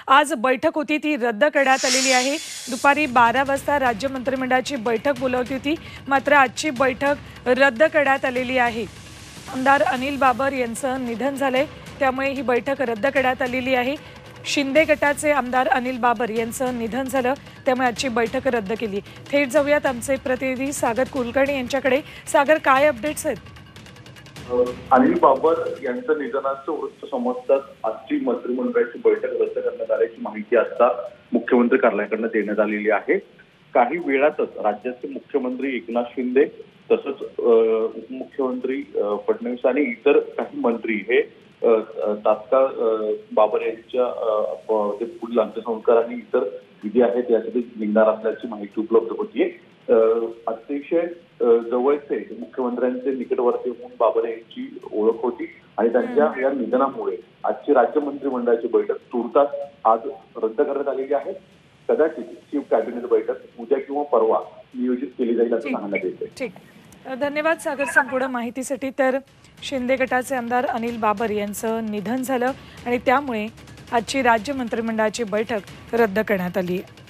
आज बैठक होती ती रद्द करण्यात आलेली आहे। दुपारी 12 वाजता राज्य मंत्रिमंडळाची बैठक बोलावली होती, मात्र आजची बैठक रद्द करण्यात आलेली आहे। आमदार अनिल बाबर यांचं निधन झालंय, त्यामुळे ही बैठक रद्द करण्यात आलेली आहे। शिंदे गटाचे आमदार अनिल बाबर यांचं निधन झालं, त्यामुळे आजची बैठक रद्द केली। थेट जाऊयात आमचे प्रतिनिधी सागर कुलकर्णी यांच्याकडे। सागर, काय अपडेट्स आहेत? अनिल बाबर यांचं निधनाचं वृत्त समजताच आजची मंत्रिमंडळाची बैठक रद्द करण्यात आल्याची माहिती आता मुख्यमंत्री कार्यालयाकडून देण्यात आलेली आहे। काही वेळातच राज्याचे मुख्यमंत्री एकनाथ शिंदे तसंच उपमुख्यमंत्री फडणवीस आणि इतर काही मंत्री हे तात्काळ बाबर यांच्या पुढील अंत्यसंस्कार आणि इतर विधी आहेत यासाठी निघणार असल्याची माहिती उपलब्ध होतीये। अतिशय जवळचे मुख्यमंत्र्यांचे निकटवर्ती म्हणून बाबर यांची ओळख होती आणि त्यांच्या या निधनामुळे आजची राज्य मंत्रिमंडळाची बैठक तुर्तास आज रद्द करण्यात आलेली आहे। कदाचित चीफ कॅबिनेट बैठक उद्या किंवा परवा नियोजित केली जाईल असं सांगण्यात येते। ठीक, धन्यवाद सागर संपूर्ण माहितीसाठी। तर शिंदे गटाचे आमदार अनिल बाबर यांचं निधन झालं आणि त्यामुळे आजची राज्य मंत्रिमंडळाची बैठक रद्द करण्यात आली आहे।